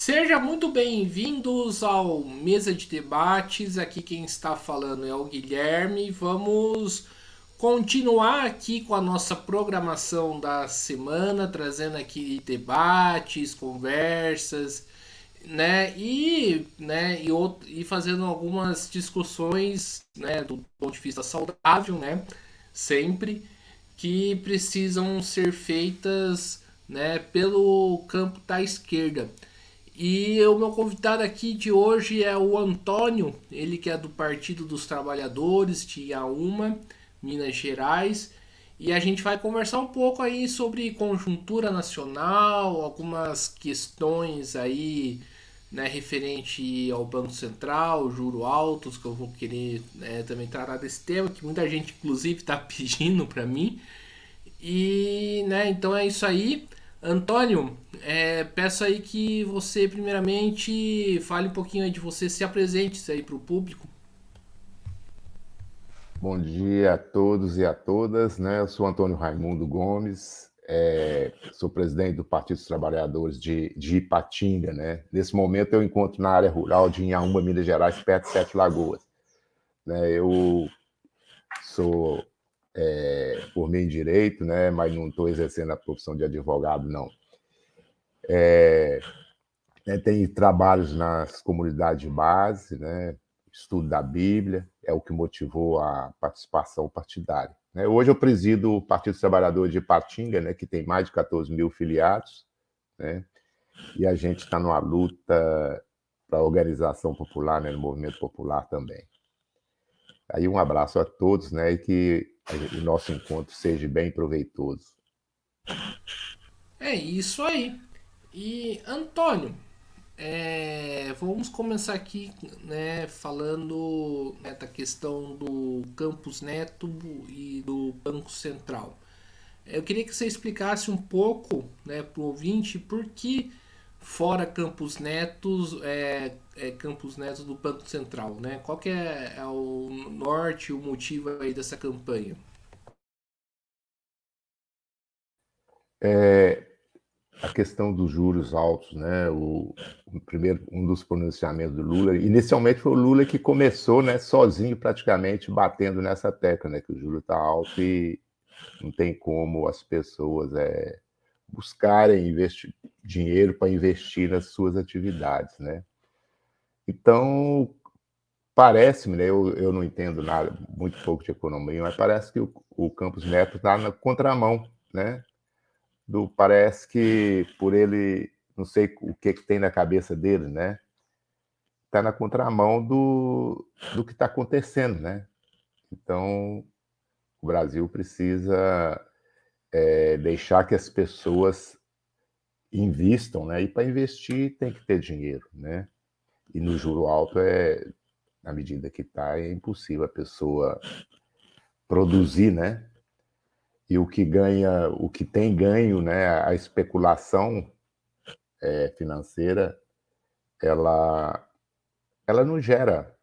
Seja muito bem-vindos ao Mesa de Debates. Aqui quem está falando é o Guilherme. Vamos continuar aqui com a nossa programação da semana, trazendo aqui debates, conversas, e fazendo algumas discussões, né, do ponto de vista saudável, né, sempre que precisam ser feitas, né, pelo campo da esquerda. E o meu convidado aqui de hoje é o Antônio, ele que é do Partido dos Trabalhadores de Iaúma, Minas Gerais. E a gente vai conversar um pouco aí sobre conjuntura nacional, algumas questões aí, né, referente ao Banco Central, juro altos, que eu vou querer, também tratar desse tema, que muita gente inclusive está pedindo para mim. E, né, então é isso aí. Antônio, peço aí que você primeiramente fale um pouquinho aí de você, se apresente aí para o público. Bom dia a todos e a todas, né? Eu sou Antônio Raimundo Gomes, sou presidente do Partido dos Trabalhadores de Ipatinga, né? Nesse momento eu encontro na área rural de Inhaúma, Minas Gerais, perto de Sete Lagoas, né? Eu sou formei em Direito, né? Mas não estou exercendo a profissão de advogado, não. Tenho trabalhos nas comunidades de base, né? Estudo da Bíblia, é o que motivou a participação partidária. Né? Hoje eu presido o Partido dos Trabalhadores de Ipatinga, né? Que tem mais de 14 mil filiados, né? E a gente está numa luta para a organização popular, né? No movimento popular também. Aí um abraço a todos, né? E que o nosso encontro seja bem proveitoso. É isso aí. E Antônio, vamos começar aqui, né, falando, né, da questão do Campus Neto e do Banco Central. Eu queria que você explicasse um pouco, né, para o ouvinte por que fora Campus Netos do Banco Central, né? Qual que é o norte, o motivo aí dessa campanha? A questão dos juros altos, né? O primeiro, um dos pronunciamentos do Lula, inicialmente foi o Lula que começou, né, sozinho praticamente batendo nessa tecla, né, que o juro está alto e não tem como as pessoas buscarem dinheiro para investir nas suas atividades, né? Então parece-me, né, eu não entendo nada, muito pouco de economia, mas parece que o Campos Neto está na contramão, né? Parece que por ele, não sei o que, que tem na cabeça dele, né? Está na contramão do que está acontecendo, né? Então, o Brasil precisa deixar que as pessoas invistam, né? E para investir tem que ter dinheiro, né? E no juro alto na medida que está, é impossível a pessoa produzir, né? E o que ganha, o que tem ganho, né? A especulação financeira, ela ela não gera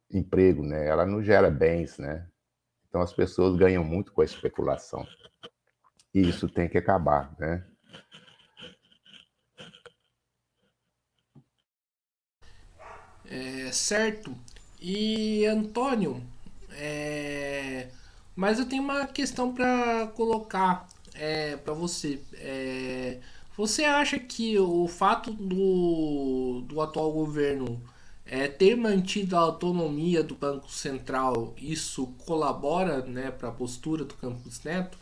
emprego, né? Ela não gera bens, né? Então as pessoas ganham muito com a especulação. E isso tem que acabar, né? Certo? E Antônio, é, mas eu tenho uma questão para colocar para você. Você acha que o fato do atual governo ter mantido a autonomia do Banco Central, isso colabora, né, para a postura do Campos Neto?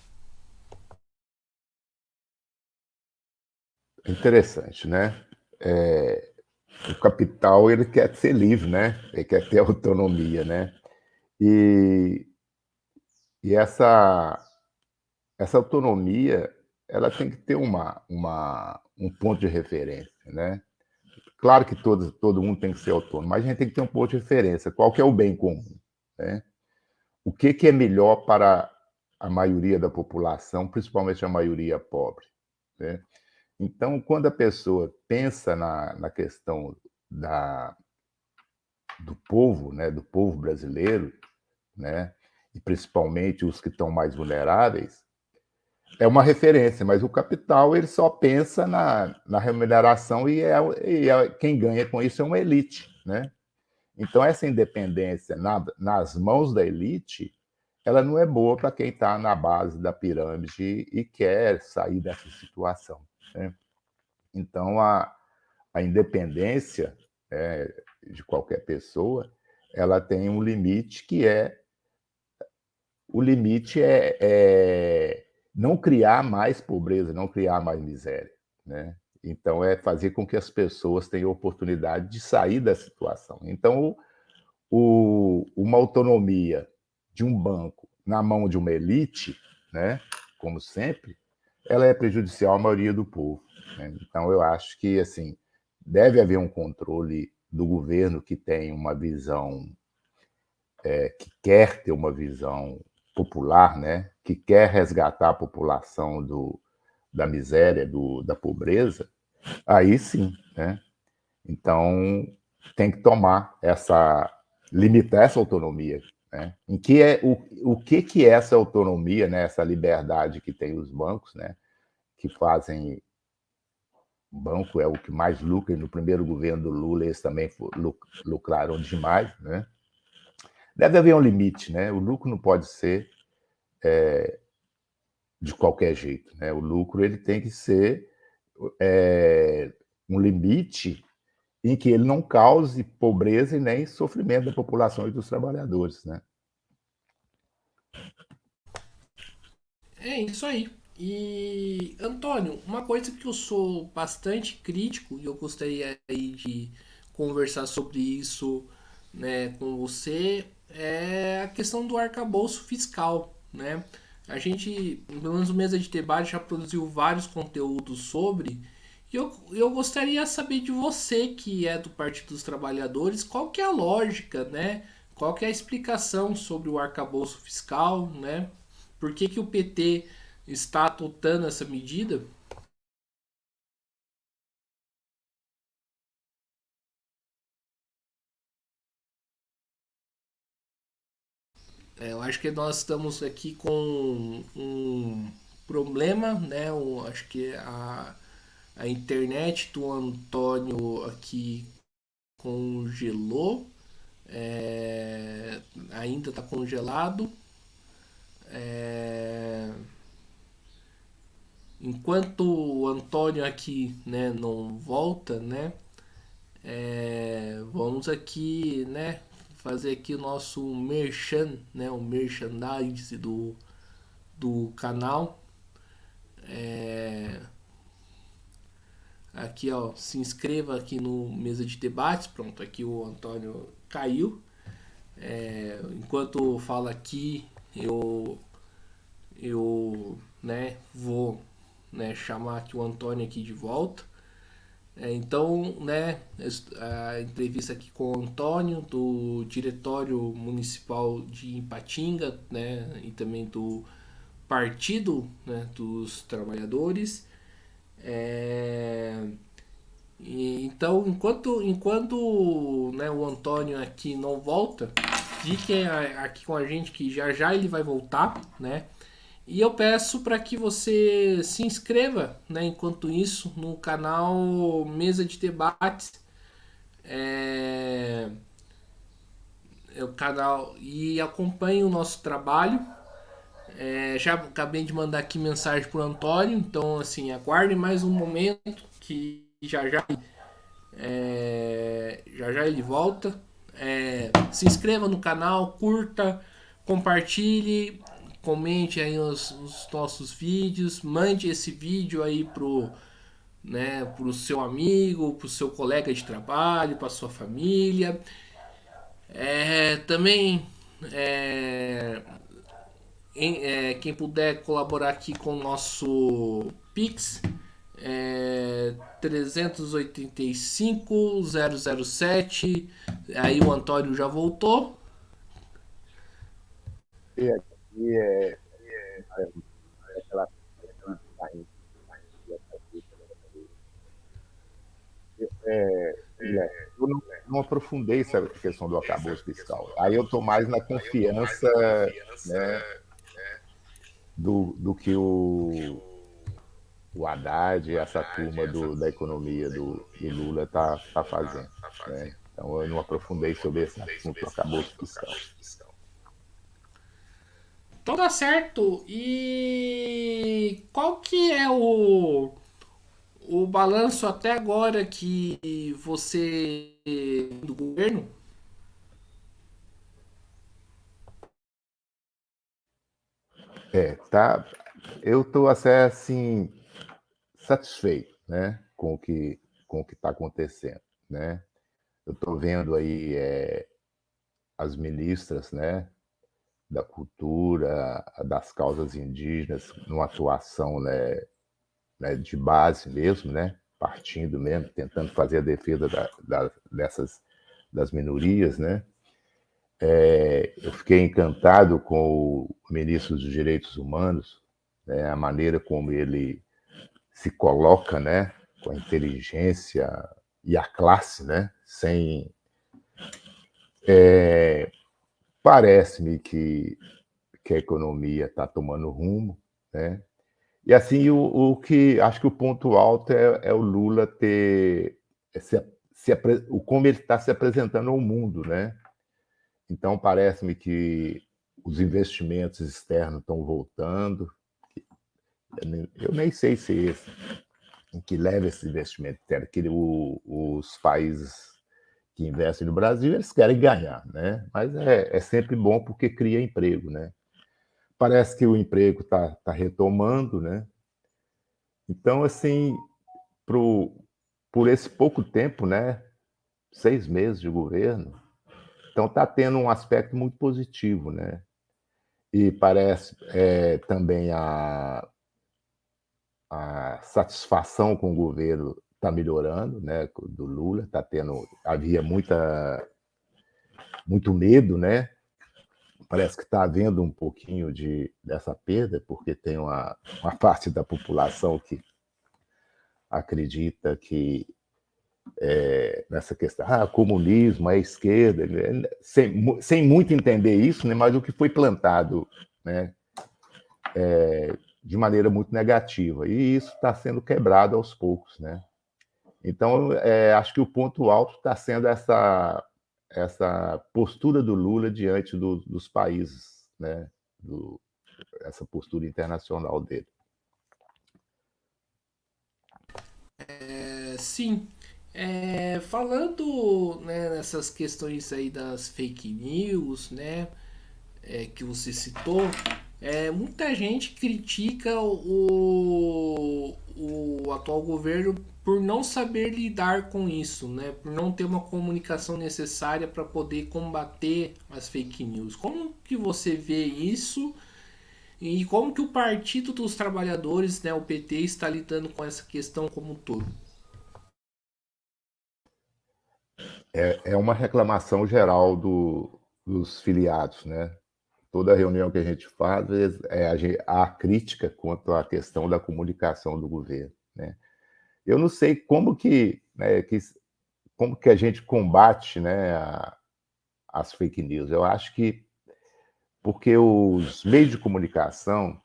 Interessante, né? O capital ele quer ser livre, né? Ele quer ter autonomia, né? E, e essa autonomia ela tem que ter um ponto de referência, né? Claro que todo mundo tem que ser autônomo, mas a gente tem que ter um ponto de referência. Qual que é o bem comum, né? O que, que é melhor para a maioria da população, principalmente a maioria pobre, né? Então, quando a pessoa pensa na questão da, do povo, né, do povo brasileiro, né, e principalmente os que estão mais vulneráveis, é uma referência, mas o capital ele só pensa na remuneração quem ganha com isso é uma elite, né? Então essa independência nas mãos da elite, ela não é boa para quem está na base da pirâmide e quer sair dessa situação, né? Então a independência de qualquer pessoa, ela tem um limite que é o limite não criar mais pobreza, não criar mais miséria, né? Então é fazer com que as pessoas tenham oportunidade de sair da situação. Então uma autonomia de um banco na mão de uma elite, né? Como sempre, ela é prejudicial à maioria do povo, né? Então eu acho que assim deve haver um controle do governo que tem uma visão que quer ter uma visão popular, né? Que quer resgatar a população da miséria, da pobreza, aí sim, né? Então tem que tomar limitar essa autonomia, né? Em que o que é essa autonomia, né? Essa liberdade que tem os bancos, né? Que fazem o banco é o que mais lucra, e no primeiro governo do Lula eles também lucraram demais, né? Deve haver um limite, né? O lucro não pode ser de qualquer jeito, né? O lucro ele tem que ser um limite em que ele não cause pobreza e nem sofrimento da população e dos trabalhadores, né? É isso aí. E, Antônio, uma coisa que eu sou bastante crítico e eu gostaria aí de conversar sobre isso, né, com você é a questão do arcabouço fiscal, né? A gente, pelo menos no Mesa de Debate, já produziu vários conteúdos sobre. E eu gostaria de saber de você, que é do Partido dos Trabalhadores, qual que é a lógica, né? Qual que é a explicação sobre o arcabouço fiscal, né? Por que, que o PT está adotando essa medida? Eu acho que nós estamos aqui com um problema, né? Acho que a internet do Antônio aqui congelou, ainda está congelado. É, enquanto o Antônio aqui, né, não volta, né? Vamos aqui, né, fazer aqui o nosso merchan, né, o merchandise do canal. Aqui, ó, se inscreva aqui no Mesa de Debates. Pronto, aqui o Antônio caiu. Enquanto fala aqui, eu né, vou né, chamar aqui o Antônio aqui de volta. Então, né, a entrevista aqui com o Antônio, do Diretório Municipal de Ipatinga, né, e também do Partido, né, dos Trabalhadores. É, então, enquanto né, o Antônio aqui não volta, fiquem aqui com a gente que já já ele vai voltar, né? E eu peço para que você se inscreva, né, enquanto isso, no canal Mesa de Debates. É, é o canal e acompanhe o nosso trabalho. Já acabei de mandar aqui mensagem pro Antônio, então assim, aguarde mais um momento que já já ele volta. Se inscreva no canal, curta, compartilhe, comente aí os nossos vídeos, mande esse vídeo aí pro seu amigo, pro seu colega de trabalho, pra sua família. Também é, quem puder colaborar aqui com o nosso Pix 385 007. Aí o Antônio já voltou. E aqui aquela Guilherme, eu não aprofundei essa questão do arcabouço fiscal. Aí eu estou mais na confiança, né, do que o Haddad e essa turma da economia do Lula tá fazendo, né? Então, eu não aprofundei sobre esse assunto, arcabouço fiscal. Então tá certo. E qual que é o balanço até agora que você do governo? Tá. Eu estou assim satisfeito, né, com o que está acontecendo, né? Eu estou vendo aí as ministras, né, da cultura, das causas indígenas, numa atuação, né, de base mesmo, né, partindo mesmo, tentando fazer a defesa dessas das minorias, né? Eu fiquei encantado com o ministro dos Direitos Humanos, né, a maneira como ele se coloca, né, com a inteligência e a classe, né, sem parece-me que a economia está tomando rumo, né? E assim o que acho que o ponto alto é o Lula ter o como ele está se apresentando ao mundo, né? Então parece-me que os investimentos externos estão voltando. Eu nem sei se esse, em que leva esse investimento externo, que os países que investem no Brasil, eles querem ganhar, né? Mas é sempre bom porque cria emprego, né? Parece que o emprego está retomando, né? Então, assim, pro, por esse pouco tempo, né? 6 meses de governo, então está tendo um aspecto muito positivo, né? E parece também a satisfação com o governo está melhorando, né? Do Lula, tá tendo, havia muito medo, né? Parece que está havendo um pouquinho dessa perda, porque tem uma parte da população que acredita que nessa questão, comunismo, é esquerda, né? Sem muito entender isso, né? Mas o que foi plantado, né? De maneira muito negativa. E isso está sendo quebrado aos poucos, né? Então, acho que o ponto alto está sendo essa postura do Lula diante dos países, né? Essa postura internacional dele. Sim. Falando, né, nessas questões aí das fake news, né, que você citou, muita gente critica o atual governo por não saber lidar com isso, né, por não ter uma comunicação necessária para poder combater as fake news. Como que você vê isso e como que o Partido dos Trabalhadores, né, o PT, está lidando com essa questão como um todo? É uma reclamação geral dos filiados, né? Toda reunião que a gente faz, há crítica quanto à questão da comunicação do governo, né? Eu não sei como como que a gente combate, né, as fake news. Eu acho que porque os meios de comunicação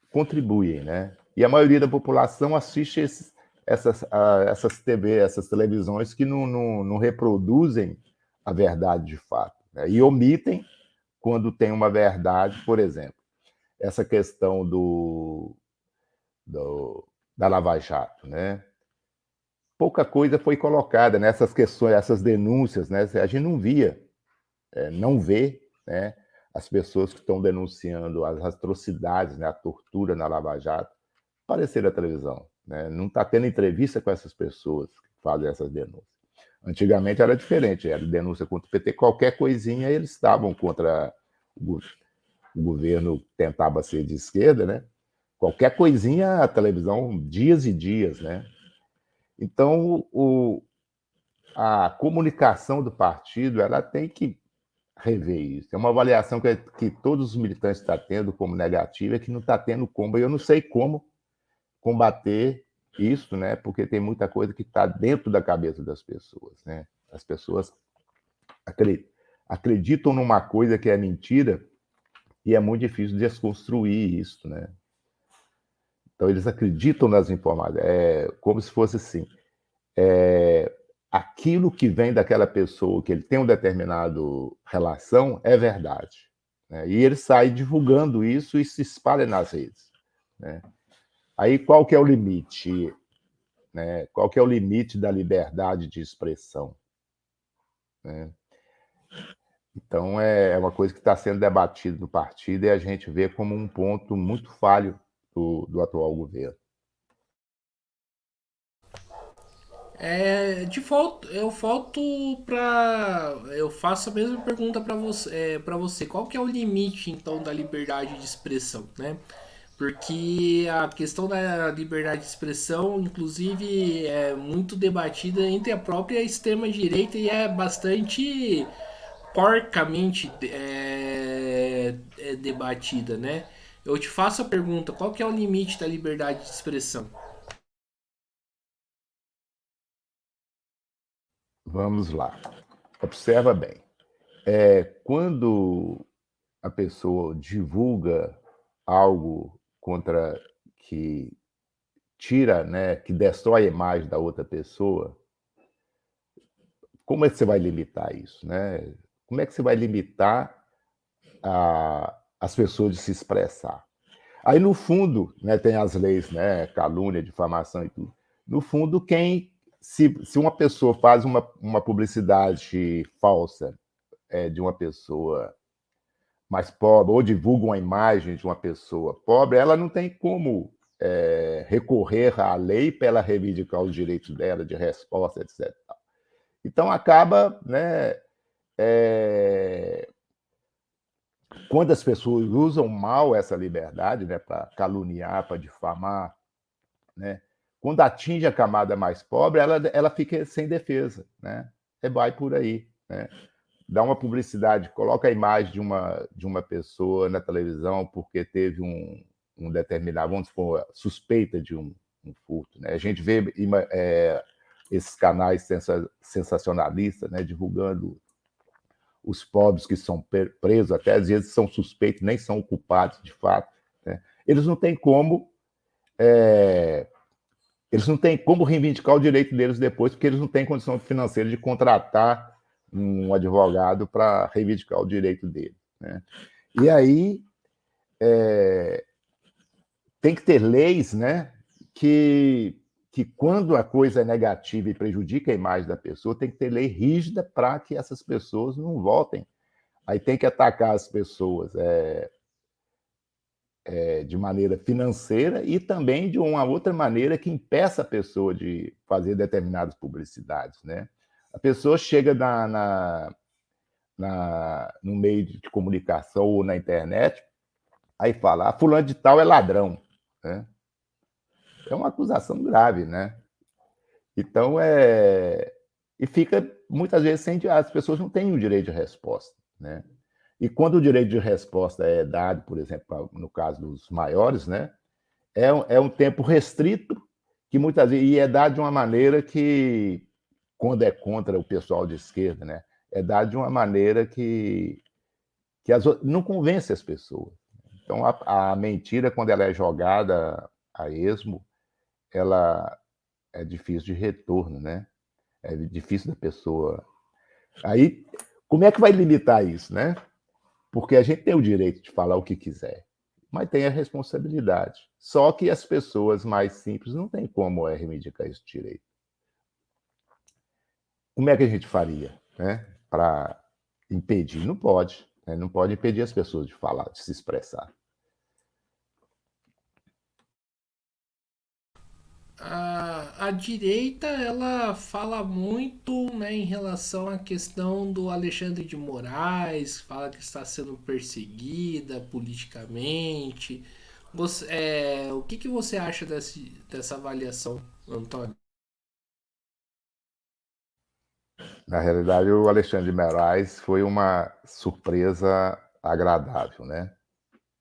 contribuem, né? E a maioria da população assiste essas TV, essas televisões que não reproduzem a verdade de fato, né? E omitem quando tem uma verdade, por exemplo, essa questão do da Lava Jato, né? Pouca coisa foi colocada nessas questões, essas denúncias, né? A gente não via, não vê, né? As pessoas que estão denunciando as atrocidades, né? A tortura na Lava Jato, aparecer na televisão, né? Não está tendo entrevista com essas pessoas que fazem essas denúncias. Antigamente era diferente, era denúncia contra o PT, qualquer coisinha eles estavam contra o governo, tentava ser de esquerda, né? Qualquer coisinha a televisão, dias e dias, né? Então, a comunicação do partido ela tem que rever isso. É uma avaliação que todos os militantes estão tendo como negativa, é que não está tendo como. Eu não sei como combater isso, né? Porque tem muita coisa que está dentro da cabeça das pessoas, né? As pessoas acreditam numa coisa que é mentira e é muito difícil desconstruir isso, né? Então, eles acreditam nas informações, como se fosse assim, aquilo que vem daquela pessoa, que ele tem uma determinada relação, é verdade, né? E ele sai divulgando isso e se espalha nas redes, né? Aí, qual que é o limite, né? Qual que é o limite da liberdade de expressão, né? Então, é uma coisa que está sendo debatida no partido e a gente vê como um ponto muito falho do atual governo. Eu falto para eu faço a mesma pergunta para você. Qual que é o limite então da liberdade de expressão, né? Porque a questão da liberdade de expressão, inclusive, é muito debatida entre a própria extrema direita e é bastante porcamente debatida, né? Eu te faço a pergunta: qual que é o limite da liberdade de expressão? Vamos lá. Observa bem. Quando a pessoa divulga algo contra que tira, né, que destrói a imagem da outra pessoa, como é que você vai limitar isso, né? Como é que você vai limitar as pessoas de se expressar? Aí, no fundo, né, tem as leis, né, calúnia, difamação e tudo. No fundo, se uma pessoa faz uma publicidade falsa de uma pessoa mais pobre, ou divulga uma imagem de uma pessoa pobre, ela não tem como recorrer à lei para ela reivindicar os direitos dela, de resposta, etc. Então, acaba, né, quando as pessoas usam mal essa liberdade, né, para caluniar, para difamar, né, quando atinge a camada mais pobre, ela fica sem defesa, né? Vai por aí, né? Dá uma publicidade, coloca a imagem de uma pessoa na televisão porque teve um determinado, vamos supor, suspeita de um furto, né? A gente vê esses canais sensacionalistas, né, divulgando os pobres que são presos, até às vezes são suspeitos, nem são culpados de fato, né? Eles não têm como reivindicar o direito deles depois, porque eles não têm condição financeira de contratar um advogado para reivindicar o direito dele, né? E aí tem que ter leis, né, que quando a coisa é negativa e prejudica a imagem da pessoa, tem que ter lei rígida para que essas pessoas não voltem. Aí tem que atacar as pessoas de maneira financeira e também de uma outra maneira que impeça a pessoa de fazer determinadas publicidades, né? A pessoa chega no meio de comunicação ou na internet, aí fala, fulano de tal é ladrão, né? É uma acusação grave, né? Então, e fica, muitas vezes, as pessoas não têm o direito de resposta, né? E quando o direito de resposta é dado, por exemplo, no caso dos maiores, né? É um tempo restrito, que muitas vezes, e é dado de uma maneira que, quando é contra o pessoal de esquerda, né? É dado de uma maneira que não convence as pessoas. Então, a mentira, quando ela é jogada a esmo, ela é difícil de retorno, né? É difícil da pessoa. Aí, como é que vai limitar isso, né? Porque a gente tem o direito de falar o que quiser, mas tem a responsabilidade. Só que as pessoas mais simples não têm como reivindicar esse direito. Como é que a gente faria, né, para impedir? Não pode, né? Não pode impedir as pessoas de falar, de se expressar. A direita ela fala muito, né, em relação à questão do Alexandre de Moraes, fala que está sendo perseguida politicamente. O que você acha dessa avaliação, Antônio? Na realidade, o Alexandre de Moraes foi uma surpresa agradável, né?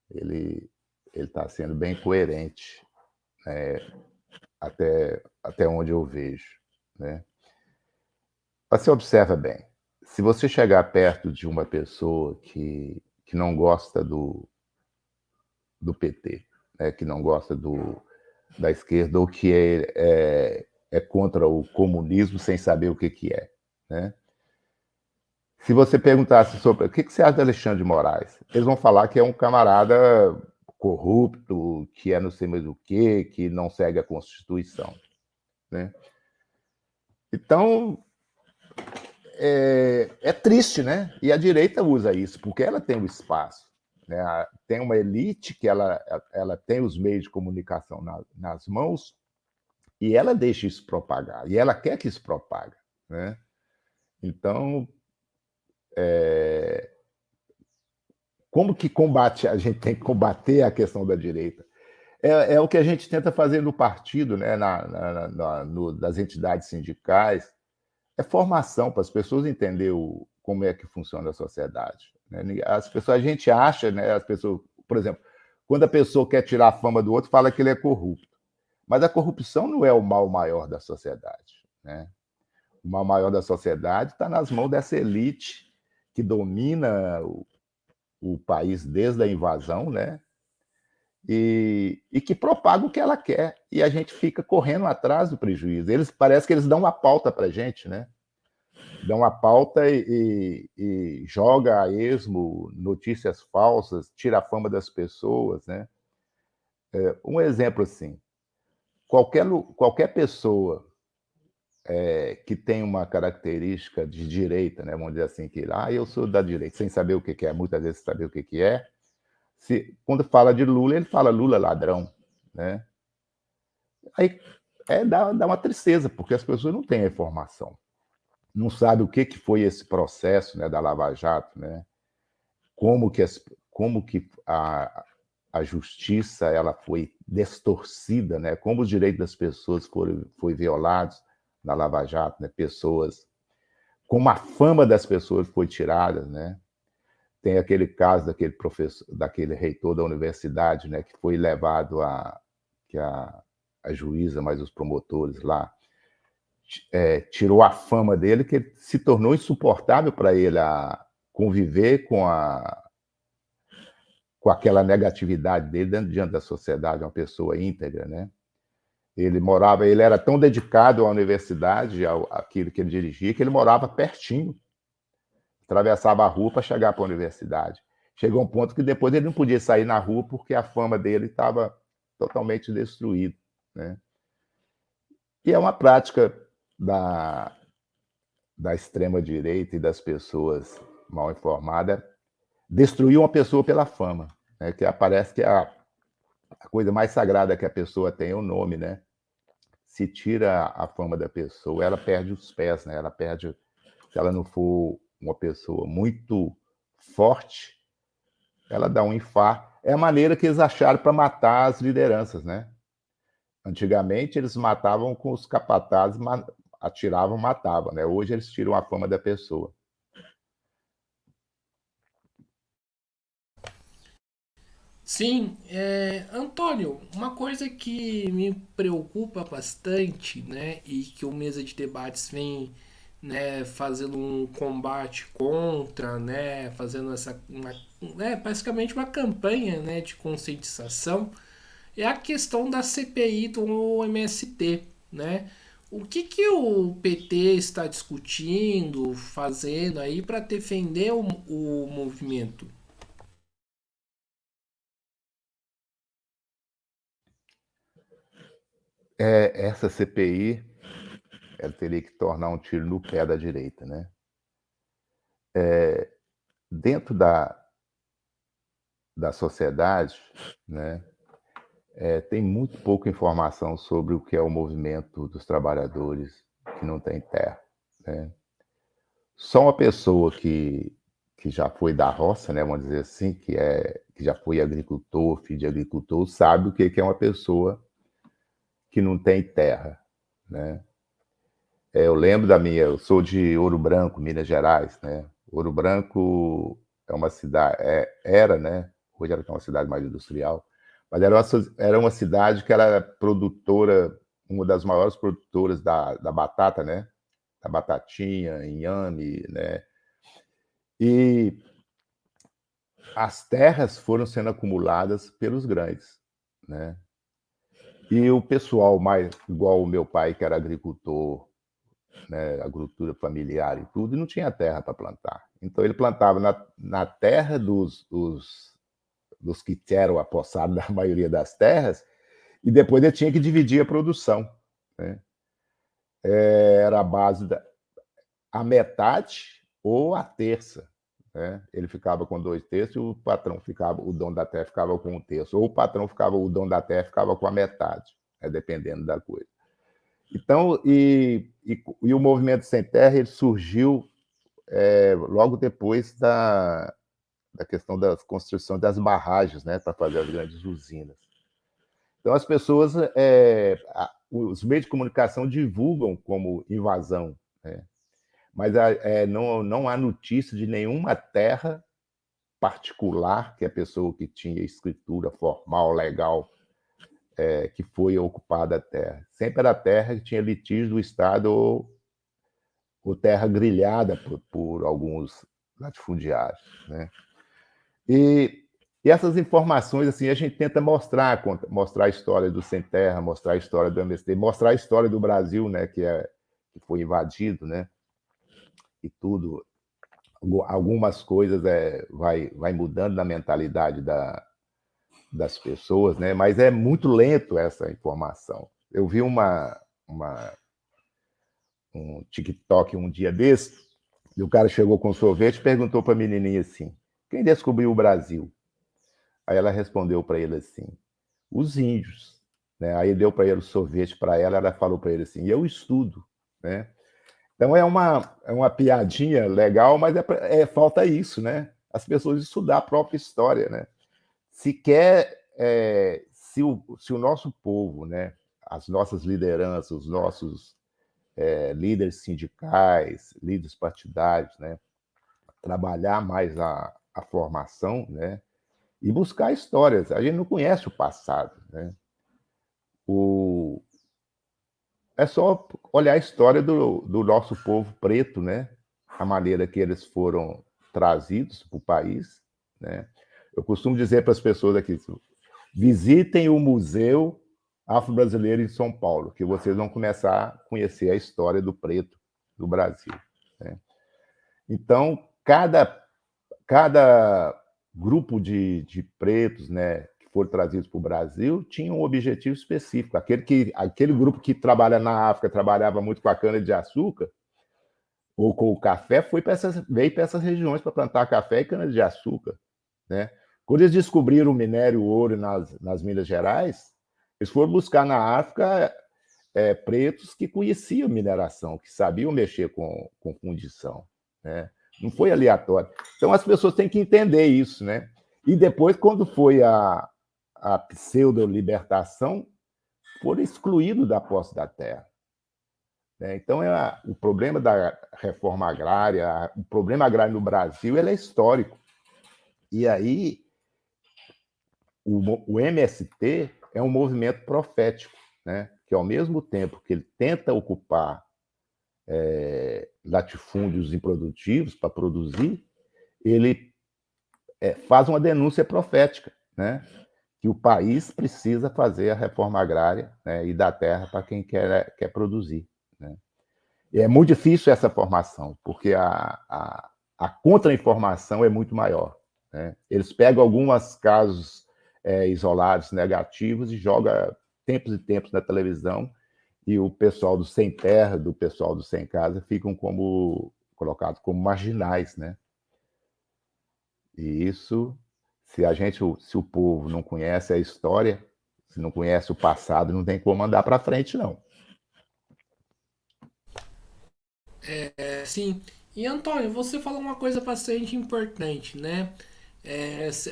Ele está sendo bem coerente, até onde eu vejo, né? Você observa bem, se você chegar perto de uma pessoa que não gosta do PT, né, que não gosta da esquerda, ou que é contra o comunismo sem saber o que é, né? Se você perguntasse sobre o que você acha de Alexandre de Moraes, eles vão falar que é um camarada corrupto, que é não sei mais o quê, que não segue a Constituição, né? Então, é triste, né? E a direita usa isso, porque ela tem o espaço, né? Tem uma elite que ela tem os meios de comunicação nas mãos e ela deixa isso propagar, e ela quer que isso propague, né? Então, como que combate? A gente tem que combater a questão da direita. É o que a gente tenta fazer no partido, né? Das entidades sindicais, é formação para as pessoas entenderem como é que funciona a sociedade, né? As pessoas, a gente acha, né? As pessoas, por exemplo, quando a pessoa quer tirar a fama do outro, fala que ele é corrupto. Mas a corrupção não é o mal maior da sociedade, né? O mal maior da sociedade está nas mãos dessa elite que domina o país desde a invasão, né? E que propaga o que ela quer. E a gente fica correndo atrás do prejuízo. Parece que eles dão uma pauta para a gente, né? Dão a pauta e joga a esmo notícias falsas, tira a fama das pessoas, né? Um exemplo assim, qualquer pessoa que tem uma característica de direita, né? Vamos dizer assim, que eu sou da direita, sem saber o que é, muitas vezes saber o que é. Quando fala de Lula, ele fala Lula ladrão, né? Aí dá uma tristeza, porque as pessoas não têm a informação, não sabem o que foi esse processo, né, da Lava Jato, né? Como que a justiça ela foi distorcida, né? Como os direitos das pessoas foram violados na Lava Jato, né? Como a fama das pessoas foi tirada, né? Tem aquele caso daquele professor, daquele reitor da universidade, né? Que foi levado que a juíza, mas os promotores lá tirou a fama dele, que se tornou insuportável para ele conviver com aquela negatividade dele diante da sociedade, uma pessoa íntegra, né? Ele era tão dedicado à universidade, àquilo que ele dirigia, que ele morava pertinho, atravessava a rua para chegar para a universidade. Chegou um ponto que depois ele não podia sair na rua porque a fama dele estava totalmente destruída, né? E é uma prática da extrema-direita e das pessoas mal informadas destruir uma pessoa pela fama, né? Que parece que a coisa mais sagrada que a pessoa tem é o nome, né? Se tira a fama da pessoa, ela perde os pés, né? Ela perde, se ela não for uma pessoa muito forte, ela dá um infarto. É a maneira que eles acharam para matar as lideranças, né? Antigamente eles matavam com os capatazes, atiravam, matavam, né? Hoje eles tiram a fama da pessoa. Sim, Antônio, uma coisa que me preocupa bastante, né, e que o Mesa de Debates vem, né, fazendo um combate contra, né, fazendo basicamente uma campanha, né, de conscientização, é a questão da CPI do MST, né? O que o PT está discutindo, fazendo aí para defender o movimento? Essa CPI ela teria que tornar um tiro no pé da direita, né? Dentro da sociedade, né, tem muito pouca informação sobre o que é o movimento dos trabalhadores que não tem terra, né? Só uma pessoa que já foi da roça, né, vamos dizer assim, que já foi agricultor, filho de agricultor, sabe o que é uma pessoa que não tem terra, né? Eu lembro eu sou de Ouro Branco, Minas Gerais, né? Ouro Branco é uma cidade, era, né? Hoje ela é uma cidade mais industrial, mas era uma cidade que era produtora, uma das maiores produtoras da batata, né? Da batatinha, inhame, né? E as terras foram sendo acumuladas pelos grandes, né? E o pessoal mais igual o meu pai, que era agricultor, né, agricultura familiar e tudo, e não tinha terra para plantar. Então ele plantava na terra dos que eram apossados da maioria das terras, e depois ele tinha que dividir a produção. Né? Era a base da a metade ou a terça. Né? Ele ficava com 2 terços e o patrão ficava, o dono da terra ficava com 1 terço. Ou o patrão ficava, o dono da terra ficava com a metade, né? Dependendo da coisa. Então, e o movimento sem terra ele surgiu logo depois da questão da construção das barragens, né, para fazer as grandes usinas. Então, as pessoas, os meios de comunicação divulgam como invasão, né? Mas não há notícia de nenhuma terra particular que a pessoa que tinha escritura formal, legal, que foi ocupada a terra. Sempre era terra que tinha litígio do Estado ou terra grilhada por alguns latifundiários. Né? E, e essas informações assim a gente tenta mostrar a história do Sem Terra, mostrar a história do MST, mostrar a história do Brasil, né, que foi invadido, né, e tudo. Algumas coisas vai mudando na mentalidade das pessoas, né, mas é muito lento essa informação. Eu vi um TikTok um dia desse, e o cara chegou com sorvete e perguntou para a menininha assim: quem descobriu o Brasil? Aí ela respondeu para ele assim: os índios. Né? Aí deu para ele o sorvete para ela falou para ele assim: eu estudo. Né? Então é uma piadinha legal, mas falta isso, né? As pessoas estudar a própria história. Né? Se quer, se o nosso povo, né, as nossas lideranças, os nossos líderes sindicais, líderes partidários, né, trabalhar mais a formação, né, e buscar histórias. A gente não conhece o passado. Né? O, é só olhar a história do nosso povo preto, né? A maneira que eles foram trazidos para o país. Né? Eu costumo dizer para as pessoas aqui: visitem o Museu Afro-Brasileiro em São Paulo, que vocês vão começar a conhecer a história do preto do Brasil. Né? Então, cada grupo de pretos, né, que foram trazidos para o Brasil, tinha um objetivo específico. Aquele grupo que trabalha na África, trabalhava muito com a cana-de-açúcar, ou com o café, veio para essas regiões para plantar café e cana-de-açúcar. Né? Quando eles descobriram o minério ouro nas Minas Gerais, eles foram buscar na África pretos que conheciam mineração, que sabiam mexer com fundição. Né? Não foi aleatório. Então as pessoas têm que entender isso. Né? E depois, quando foi a pseudo-libertação, foram excluídos da posse da terra. Né? Então, o problema da reforma agrária, o problema agrário no Brasil, ele é histórico. E aí, o MST é um movimento profético, né? Que ao mesmo tempo que ele tenta ocupar latifúndios improdutivos para produzir, ele faz uma denúncia profética, né? Que o país precisa fazer a reforma agrária, né? E dar terra para quem quer produzir. Né? E é muito difícil essa formação, porque a contra-informação é muito maior. Né? Eles pegam alguns casos isolados, negativos, e jogam tempos e tempos na televisão, e o pessoal do sem terra, do pessoal do sem casa, ficam colocados como marginais. Né? E isso, se o povo não conhece a história, se não conhece o passado, não tem como andar para frente, não. Sim. E Antônio, você falou uma coisa bastante importante, né?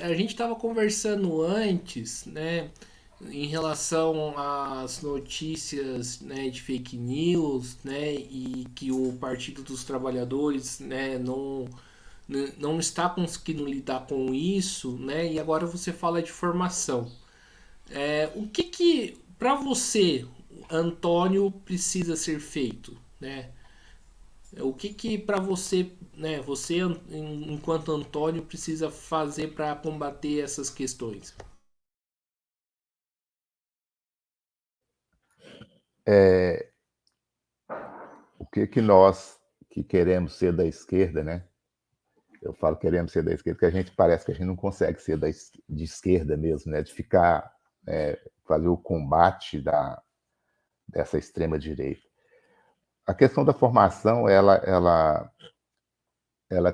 A gente estava conversando antes, né, em relação às notícias, né, de fake news, né, e que o Partido dos Trabalhadores, né, não está conseguindo lidar com isso, né? E agora você fala de formação. O que para você, Antônio, precisa ser feito, né? O que para você, né, você enquanto Antônio precisa fazer para combater essas questões? O que que nós que queremos ser da esquerda, né? Eu falo queremos ser da esquerda, porque a gente parece que a gente não consegue ser de esquerda mesmo, né? De ficar, fazer o combate dessa extrema direita. A questão da formação, ela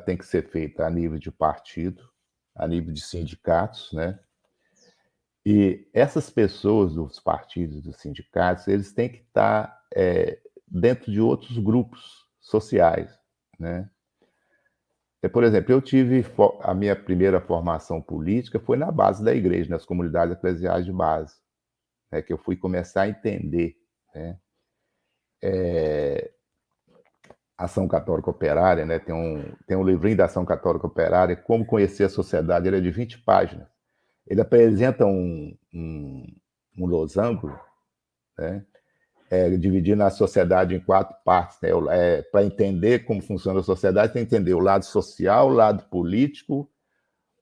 tem que ser feita a nível de partido, a nível de sindicatos, né? E essas pessoas dos partidos, dos sindicatos, eles têm que estar dentro de outros grupos sociais, né? Por exemplo, eu tive a minha primeira formação política foi na base da igreja, nas comunidades eclesiais de base, né, que eu fui começar a entender, né, Ação Católica Operária, né, tem um livrinho da Ação Católica Operária, Como Conhecer a Sociedade, ele é de 20 páginas. Ele apresenta um losango, né, dividindo a sociedade em 4 partes. Né, para entender como funciona a sociedade, tem que entender o lado social, o lado político,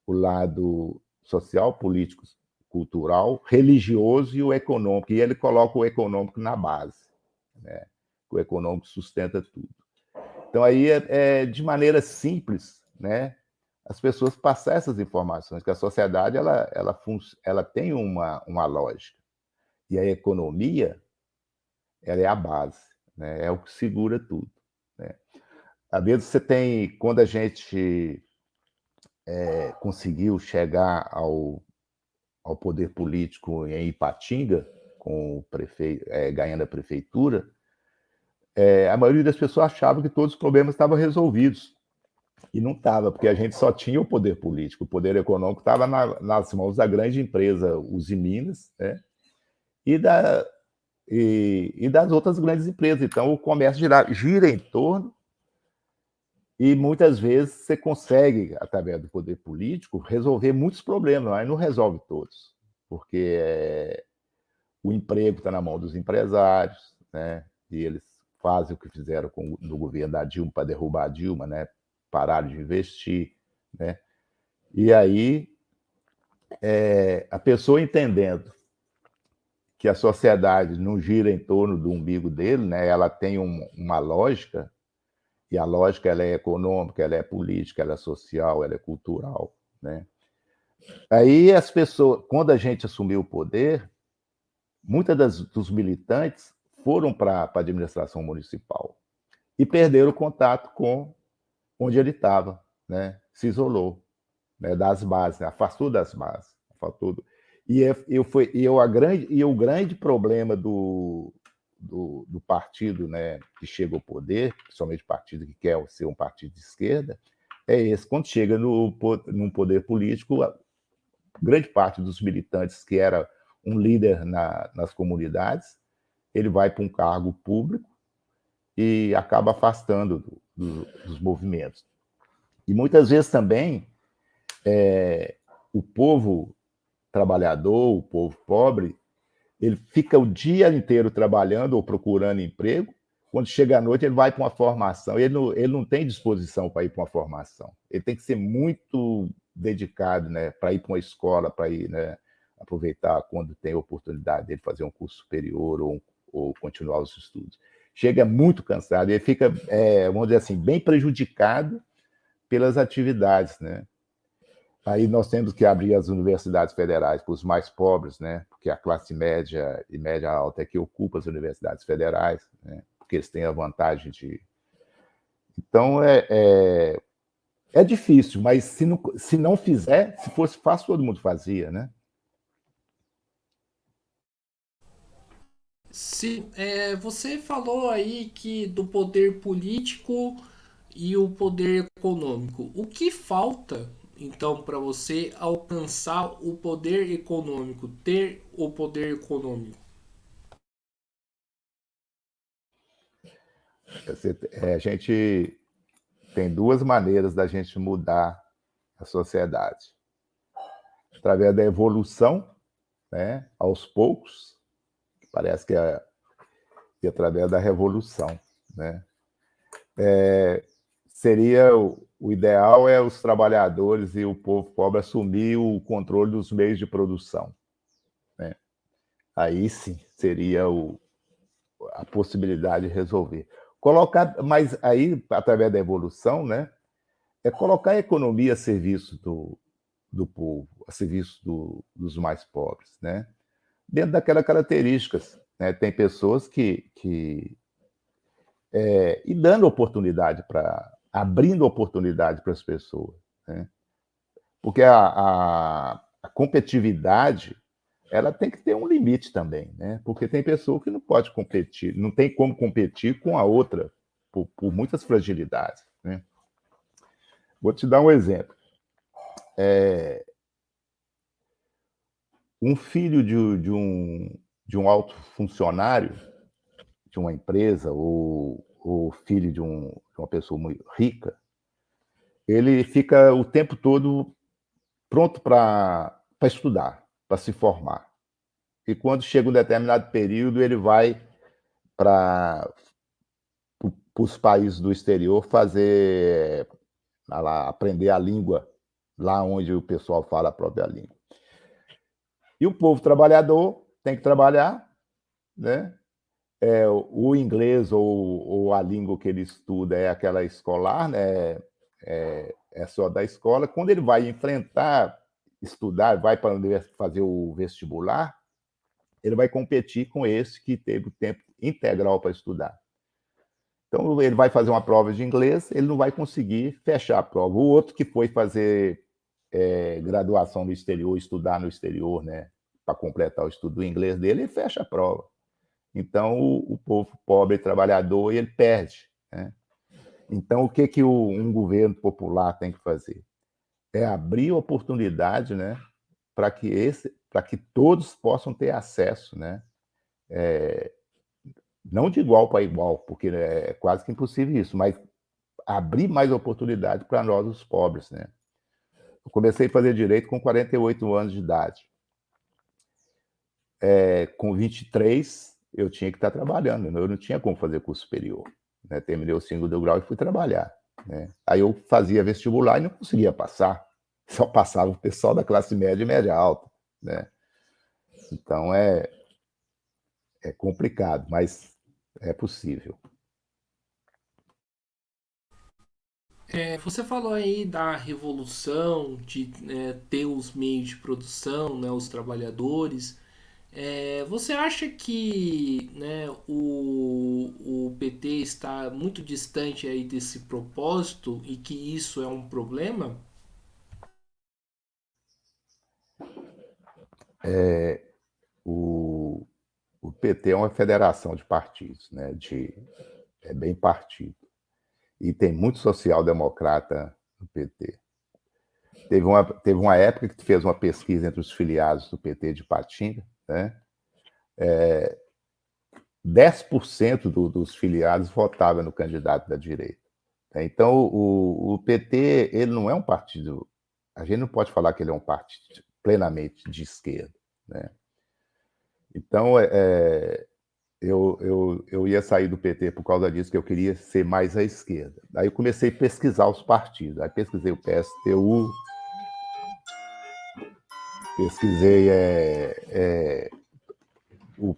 o lado social, político, cultural, religioso e o econômico. E ele coloca o econômico na base, né? O econômico sustenta tudo. Então, aí, de maneira simples, né? As pessoas passar essas informações, que a sociedade ela tem uma lógica. E a economia ela é a base, né? É o que segura tudo. Né? Às vezes você tem, quando a gente conseguiu chegar ao poder político em Ipatinga, com o prefeito, ganhando a prefeitura, a maioria das pessoas achava que todos os problemas estavam resolvidos. E não estava, porque a gente só tinha o poder político. O poder econômico estava nas mãos da grande empresa Usiminas, né? e, da, e das outras grandes empresas. Então, o comércio gira em torno e muitas vezes você consegue, através do poder político, resolver muitos problemas, mas não resolve todos, porque o emprego está na mão dos empresários, né? E eles fazem o que fizeram no governo da Dilma para derrubar a Dilma, né? Pararam de investir, né? E aí a pessoa entendendo que a sociedade não gira em torno do umbigo dele, né? Ela tem uma lógica, e a lógica ela é econômica, ela é política, ela é social, ela é cultural, né? Aí as pessoas, quando a gente assumiu o poder, muitas dos militantes foram para a administração municipal e perderam o contato com onde ele estava, né? Se isolou, né? Das bases, né? Afastou das bases, afastou e o grande problema do partido, né, que chega ao poder, principalmente o partido que quer ser um partido de esquerda, é esse. Quando chega num poder político, grande parte dos militantes que era um líder nas comunidades, ele vai para um cargo público e acaba afastando dos movimentos. E muitas vezes também o povo trabalhador, o povo pobre, ele fica o dia inteiro trabalhando ou procurando emprego. Quando chega à noite, ele vai para uma formação. Ele não tem disposição para ir para uma formação. Ele tem que ser muito dedicado, né, para ir para uma escola, para ir, né, aproveitar quando tem a oportunidade de fazer um curso superior ou continuar os estudos. Chega muito cansado e ele fica, vamos dizer assim, bem prejudicado pelas atividades, né? Aí nós temos que abrir as universidades federais para os mais pobres, né? Porque a classe média e média alta é que ocupa as universidades federais, né? Porque eles têm a vantagem de. Então é difícil, mas se não fizer, se fosse fácil, todo mundo fazia, né? Se, você falou aí que do poder político e o poder econômico. O que falta, então, para você alcançar o poder econômico, ter o poder econômico? A gente tem duas maneiras da gente mudar a sociedade. Através da evolução, né? Aos poucos, parece que é através da revolução, né? seria o ideal é os trabalhadores e o povo pobre assumir o controle dos meios de produção, né? Aí sim seria a possibilidade de resolver. Colocar, mas aí, através da evolução, né, é colocar a economia a serviço do povo, a serviço dos mais pobres, né? Dentro daquelas características, né? Tem pessoas e dando oportunidade abrindo oportunidade para as pessoas, né? Porque a competitividade ela tem que ter um limite também, né? Porque tem pessoa que não pode competir, não tem como competir com a outra por muitas fragilidades, né? Vou te dar um exemplo. Um filho de um alto funcionário de uma empresa ou filho de uma pessoa muito rica, ele fica o tempo todo pronto para estudar, para se formar. E quando chega um determinado período, ele vai para os países do exterior fazer, lá, aprender a língua, lá onde o pessoal fala a própria língua. E o povo trabalhador tem que trabalhar, né? O inglês ou a língua que ele estuda é aquela escolar, né? É só da escola. Quando ele vai enfrentar, estudar, vai para fazer o vestibular, ele vai competir com esse que teve o tempo integral para estudar. Então, ele vai fazer uma prova de inglês, ele não vai conseguir fechar a prova. O outro que foi fazer graduação no exterior, estudar no exterior, né, para completar o estudo do inglês dele, ele fecha a prova. Então, o povo pobre trabalhador, ele perde, né? Então, o que um governo popular tem que fazer? É abrir oportunidade, né, para que todos possam ter acesso, né? Não de igual para igual, porque é quase que impossível isso, mas abrir mais oportunidade para nós, os pobres, né? Eu comecei a fazer direito com 48 anos de idade. Com 23, eu tinha que estar trabalhando, eu não tinha como fazer curso superior, né? Terminei o 5º grau e fui trabalhar, né? Aí eu fazia vestibular e não conseguia passar, só passava o pessoal da classe média e média alta, né? Então é complicado, mas é possível. Você falou aí da revolução, de ter os meios de produção, né, os trabalhadores. Você acha que, né, o PT está muito distante aí desse propósito e que isso é um problema? O, o PT é uma federação de partidos, né? É bem partido. E tem muito social-democrata no PT. Teve uma época que fez uma pesquisa entre os filiados do PT de Patinga, né? 10% dos filiados votava no candidato da direita. Então, o PT, ele não é um partido. A gente não pode falar que ele é um partido plenamente de esquerda, né? Então, eu ia sair do PT por causa disso, que eu queria ser mais à esquerda. Aí eu comecei a pesquisar os partidos. Aí pesquisei o PSTU, pesquisei o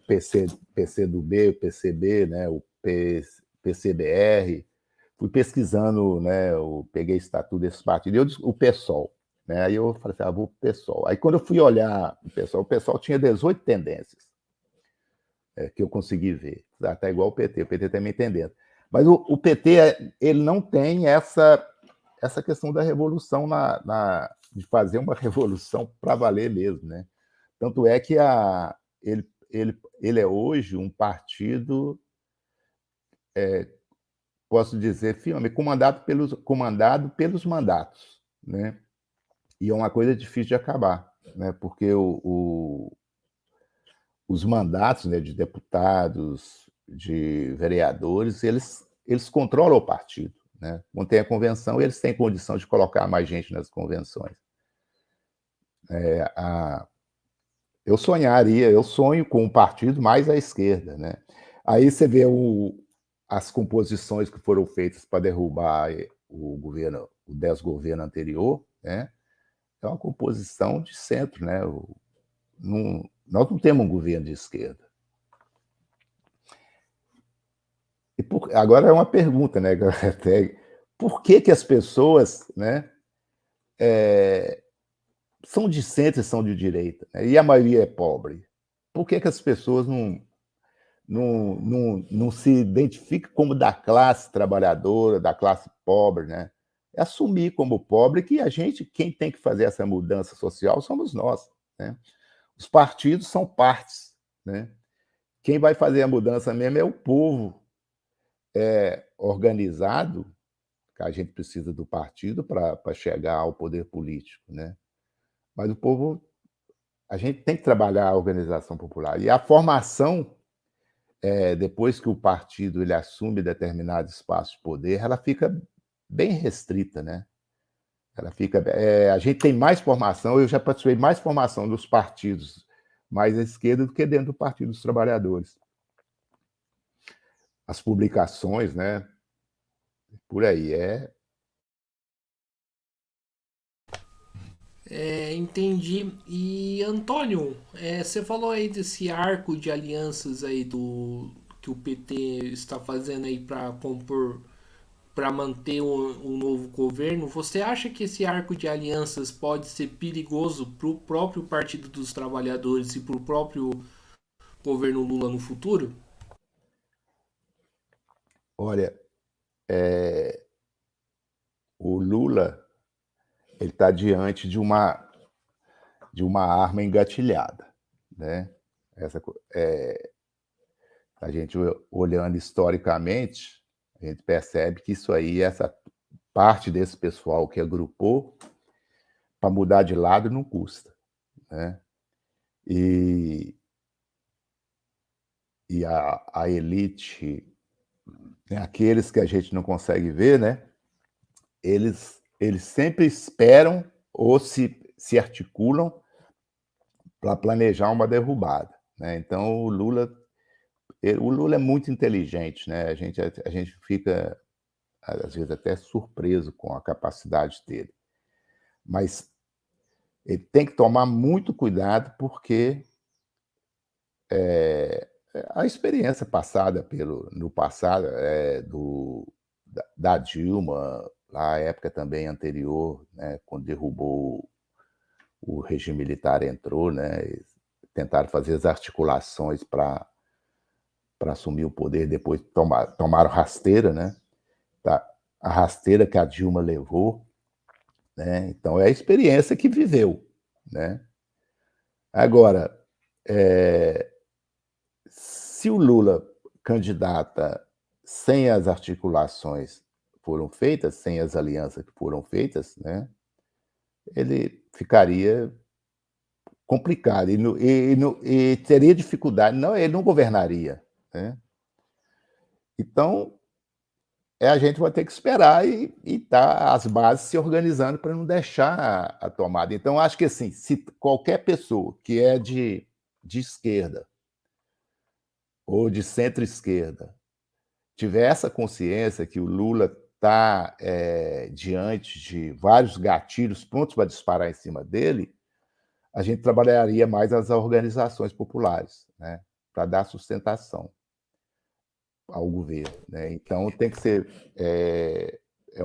PCdoB, o PCB, né, PCBR. Fui pesquisando, né, eu peguei estatuto desses partidos, o PSOL. Né, aí eu falei assim, vou pro PSOL. Aí quando eu fui olhar o PSOL tinha 18 tendências. Que eu consegui ver. Está igual o PT está me entendendo. Mas o PT ele não tem essa questão da revolução, de fazer uma revolução para valer mesmo. Né? Tanto é que ele é hoje um partido, posso dizer, firme, comandado pelos mandatos. Né? E é uma coisa difícil de acabar, né? Porque os mandatos, né, de deputados, de vereadores, eles controlam o partido. Né? Quando tem a convenção, eles têm condição de colocar mais gente nas convenções. Eu sonho com um partido mais à esquerda. Né? Aí você vê as composições que foram feitas para derrubar o desgoverno anterior, né, é uma composição de centro, né? Nós não temos um governo de esquerda. Agora é uma pergunta, né? Por que as pessoas, né, são de centro e são de direita, né? E a maioria é pobre? Por que as pessoas não se identificam como da classe trabalhadora, da classe pobre, né? É assumir como pobre que quem tem que fazer essa mudança social somos nós, né? Os partidos são partes, né? Quem vai fazer a mudança mesmo é o povo organizado, que a gente precisa do partido para chegar ao poder político, né? Mas o povo, a gente tem que trabalhar a organização popular. E a formação, depois que o partido ele assume determinado espaço de poder, ela fica bem restrita, né? A gente tem mais formação, eu já participei mais formação dos partidos mais à esquerda do que dentro do Partido dos Trabalhadores. As publicações, né? Por aí. Entendi. E Antônio, você falou aí desse arco de alianças aí do que o PT está fazendo aí para compor, para manter um novo governo. Você acha que esse arco de alianças pode ser perigoso para o próprio Partido dos Trabalhadores e para o próprio governo Lula no futuro? Olha, o Lula ele está diante de uma arma engatilhada, né? A gente olhando historicamente, a gente percebe que isso aí, essa parte desse pessoal que agrupou, para mudar de lado não custa, né? E, a elite, né, aqueles que a gente não consegue ver, né? Eles sempre esperam ou se articulam para planejar uma derrubada, né? Então o Lula é muito inteligente, né? A gente fica às vezes até surpreso com a capacidade dele, mas ele tem que tomar muito cuidado porque a experiência passada no passado da Dilma, a época também anterior, né, quando derrubou o regime militar entrou, né, tentaram fazer as articulações para assumir o poder, depois tomaram rasteira, né? Tá? A rasteira que a Dilma levou, né? Então é a experiência que viveu, né? Agora, é, se o Lula candidata sem as articulações que foram feitas, sem as alianças que foram feitas, né? Ele ficaria complicado e teria dificuldade, não, ele não governaria, né? Então, a gente vai ter que esperar e tá as bases se organizando para não deixar a tomada. Então, acho que assim, se qualquer pessoa que é de esquerda ou de centro-esquerda tiver essa consciência que o Lula está diante de vários gatilhos prontos para disparar em cima dele, a gente trabalharia mais as organizações populares, né, para dar sustentação ao governo, né? Então tem que ser é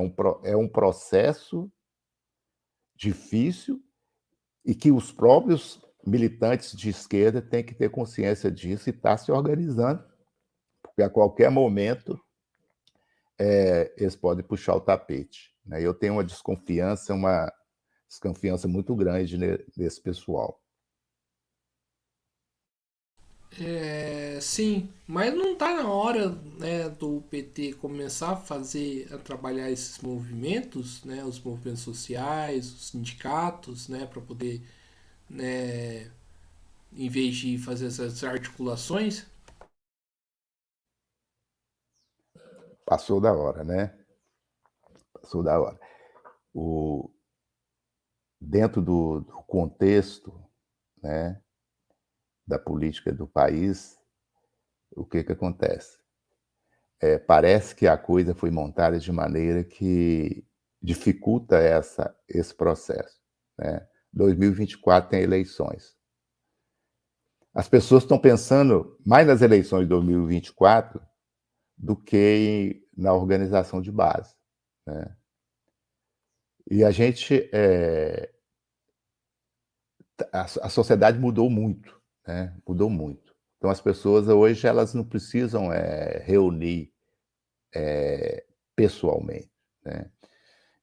um processo difícil e que os próprios militantes de esquerda têm que ter consciência disso e estar se organizando, porque a qualquer momento eles podem puxar o tapete, né? Eu tenho uma desconfiança muito grande nesse pessoal. Sim, mas não está na hora, né, do PT começar a trabalhar esses movimentos, né, os movimentos sociais, os sindicatos, né, para poder, né, em vez de fazer essas articulações? Passou da hora, né? Passou da hora. O, dentro do contexto, né, da política do país, o que acontece? parece que a coisa foi montada de maneira que dificulta esse processo, né? 2024 tem eleições. As pessoas estão pensando mais nas eleições de 2024 do que na organização de base, né? E a gente, a sociedade mudou muito, né? Mudou muito. Então as pessoas hoje elas não precisam reunir pessoalmente, né?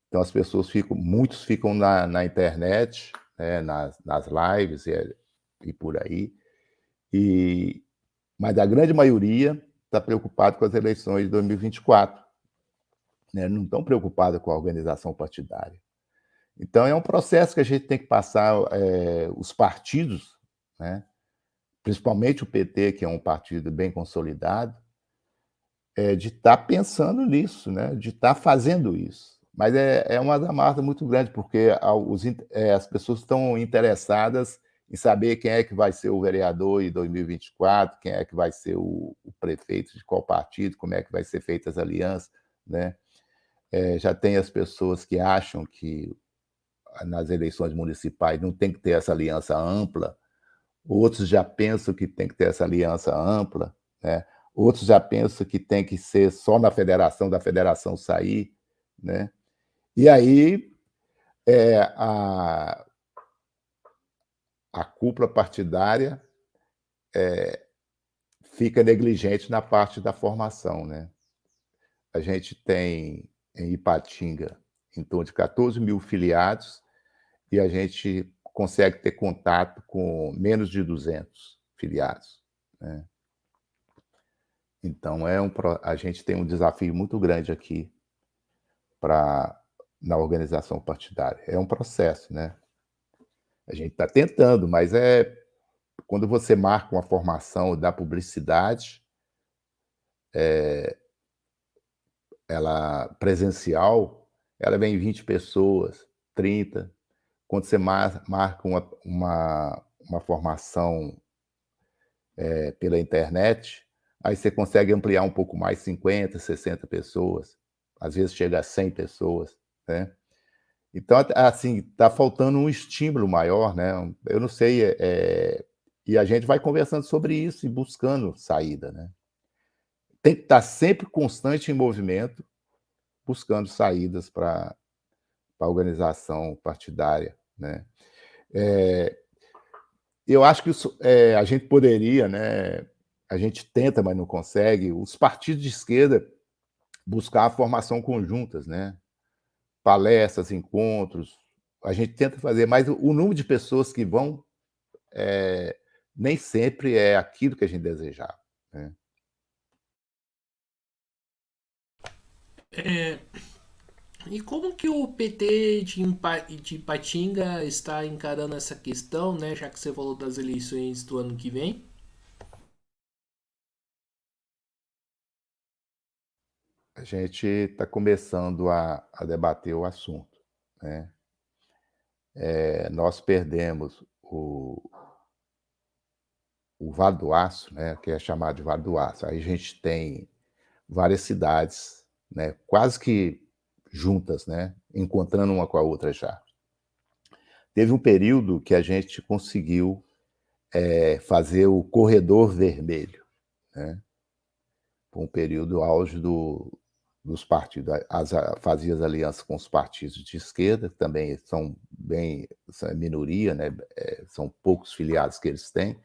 Então as pessoas muitos ficam na internet, né? Nas lives e por aí, e, mas a grande maioria está preocupado com as eleições de 2024, né? Não estão preocupados com a organização partidária. Então é um processo que a gente tem que passar, os partidos, né? Principalmente o PT, que é um partido bem consolidado, de estar pensando nisso, né? De estar fazendo isso. Mas é uma amarra muito grande, porque as pessoas estão interessadas em saber quem é que vai ser o vereador em 2024, quem é que vai ser o prefeito de qual partido, como é que vai ser feitas as alianças, né? Já tem as pessoas que acham que nas eleições municipais não tem que ter essa aliança ampla, outros já pensam que tem que ter essa aliança ampla, né? Outros já pensam que tem que ser só na federação, da federação sair, né? E aí é, a, a cúpula partidária fica negligente na parte da formação, né? A gente tem em Ipatinga em torno de 14 mil filiados e a gente consegue ter contato com menos de 200 filiados, né? Então, a gente tem um desafio muito grande aqui na organização partidária. É um processo, né? A gente está tentando, mas quando você marca uma formação da publicidade, ela presencial, ela vem 20 pessoas, 30. Quando você marca uma formação pela internet, aí você consegue ampliar um pouco mais, 50, 60 pessoas, às vezes chega a 100 pessoas, né? Então, assim, está faltando um estímulo maior, né? Eu não sei, e a gente vai conversando sobre isso e buscando saída, né? Tem que estar sempre constante em movimento, buscando saídas para a organização partidária, né? É, eu acho que a gente poderia, né? A gente tenta, mas não consegue. Os partidos de esquerda buscar a formação conjuntas, né? Palestras, encontros. A gente tenta fazer, mas o número de pessoas que vão nem sempre é aquilo que a gente desejava, né? E como que o PT de Ipatinga está encarando essa questão, né? Já que você falou das eleições do ano que vem? A gente está começando a debater o assunto, né? Nós perdemos o Vale do Aço, né? Que é chamado de Vale do Aço. Aí a gente tem várias cidades, né? Quase que juntas, né? Encontrando uma com a outra já. Teve um período que a gente conseguiu fazer o corredor vermelho, né? Foi um período auge dos partidos. Fazia as alianças com os partidos de esquerda, que também são minoria, né? São poucos filiados que eles têm,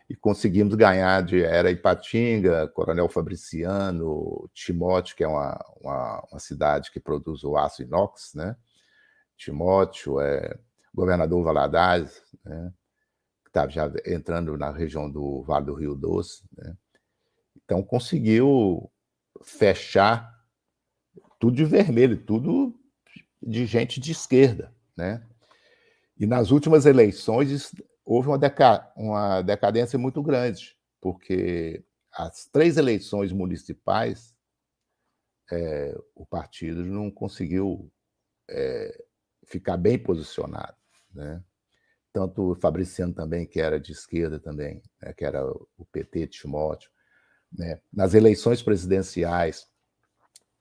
e conseguimos ganhar era Ipatinga, Coronel Fabriciano, Timóteo, que é uma cidade que produz o aço inox, né? Timóteo, Governador Valadares, né? Que estava já entrando na região do Vale do Rio Doce, né? Então conseguiu fechar tudo de vermelho, tudo de gente de esquerda, né? E nas últimas eleições houve uma decadência muito grande, porque as 3 eleições municipais o partido não conseguiu ficar bem posicionado, né? Tanto o Fabriciano também, que era de esquerda também, né? Que era o PT de Timóteo, né? Nas eleições presidenciais,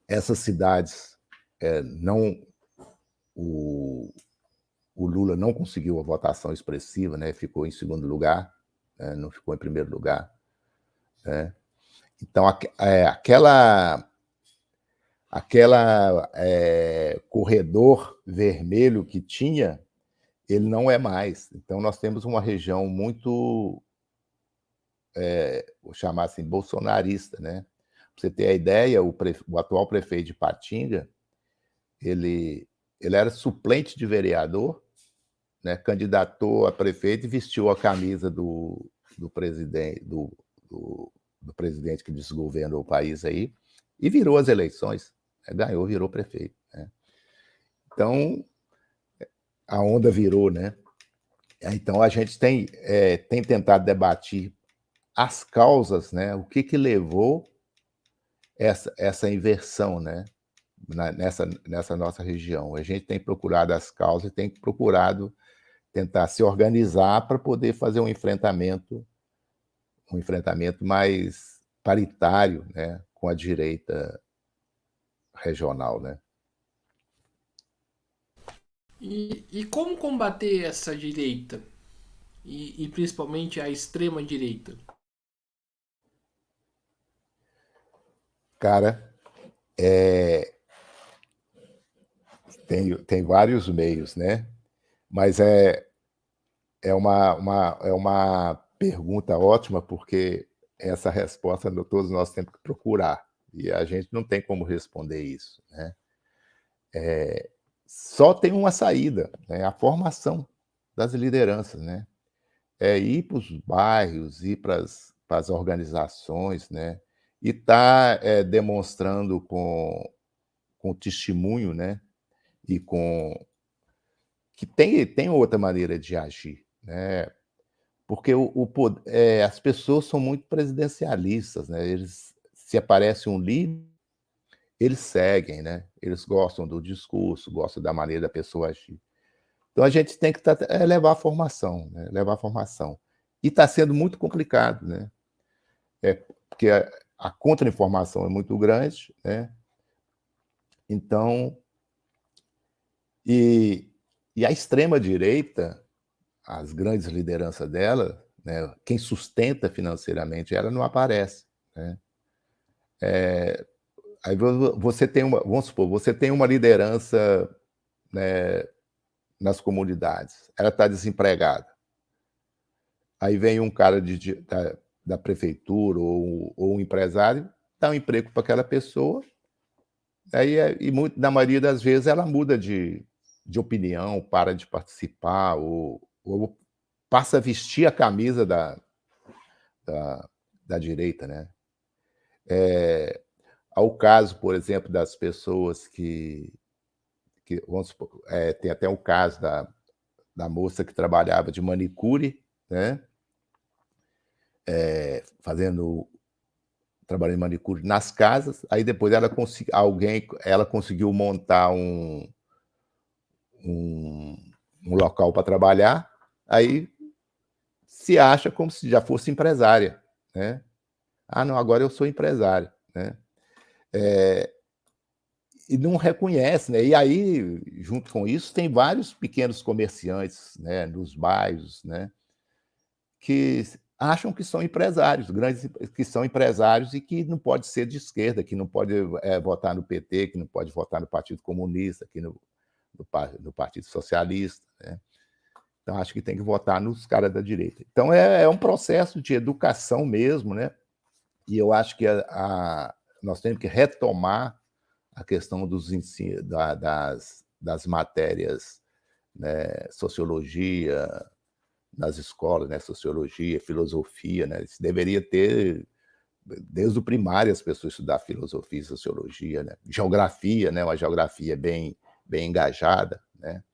essas cidades não o, o Lula não conseguiu a votação expressiva, né? Ficou em segundo lugar, né? Não ficou em primeiro lugar, né? Então aquela corredor vermelho que tinha, ele não é mais. Então nós temos uma região muito, vou chamar assim, bolsonarista, né? Pra você ter a ideia, o atual prefeito de Patinga, ele, ele era suplente de vereador, né? Candidatou a prefeito e vestiu a camisa do presidente do presidente que desgovernou o país aí e virou as eleições, né? Ganhou, virou prefeito, né? Então a onda virou, né? Então a gente tem tentado debater as causas, né? O que levou essa inversão, né? Nessa nossa região. A gente tem procurado as causas e tem procurado tentar se organizar para poder fazer um enfrentamento mais paritário, né? Com a direita regional, né? E como combater essa direita? E principalmente a extrema direita? Cara, tem vários meios, né? Mas é uma pergunta ótima, porque essa resposta todos nós temos que procurar, e a gente não tem como responder isso, né? Só tem uma saída, né? A formação das lideranças, né? É ir para os bairros, ir para as organizações, né? E tá demonstrando com testemunho, né? E com que tem outra maneira de agir, né? Porque as pessoas são muito presidencialistas, né? Eles, se aparece um líder, eles seguem, né? Eles gostam do discurso, gostam da maneira da pessoa agir. Então a gente tem que levar a formação, né? Levar a formação. E está sendo muito complicado, né? Porque a contra-informação é muito grande, né? Então, e, e a extrema-direita, as grandes lideranças dela, né? Quem sustenta financeiramente ela não aparece, né? Aí você tem vamos supor, você tem uma liderança, né, nas comunidades, ela está desempregada. Aí vem um cara da prefeitura ou um empresário, dá um emprego para aquela pessoa, aí, na maioria das vezes, ela muda de opinião, para de participar, ou passa a vestir a camisa da, da direita, né? Há o caso, por exemplo, das pessoas vamos supor, tem até o caso da moça que trabalhava de manicure, né? Fazendo trabalhando em manicure nas casas, aí depois ela conseguiu montar um, um local para trabalhar, aí se acha como se já fosse empresária, né? Ah, não, agora eu sou empresária, né? E não reconhece, né? E aí, junto com isso, tem vários pequenos comerciantes, né, nos bairros, né, que acham que são empresários, grandes que são empresários e que não pode ser de esquerda, que não pode votar no PT, que não pode votar no Partido Comunista, que no Partido Socialista, né? Então, acho que tem que votar nos caras da direita. Então, é um processo de educação mesmo, né? E eu acho que nós temos que retomar a questão dos ensinos, das matérias, né? Sociologia, nas escolas, né? Sociologia, filosofia, né? Isso deveria ter desde o primário as pessoas estudar filosofia e sociologia, né? Geografia, né? Uma geografia bem engajada, né?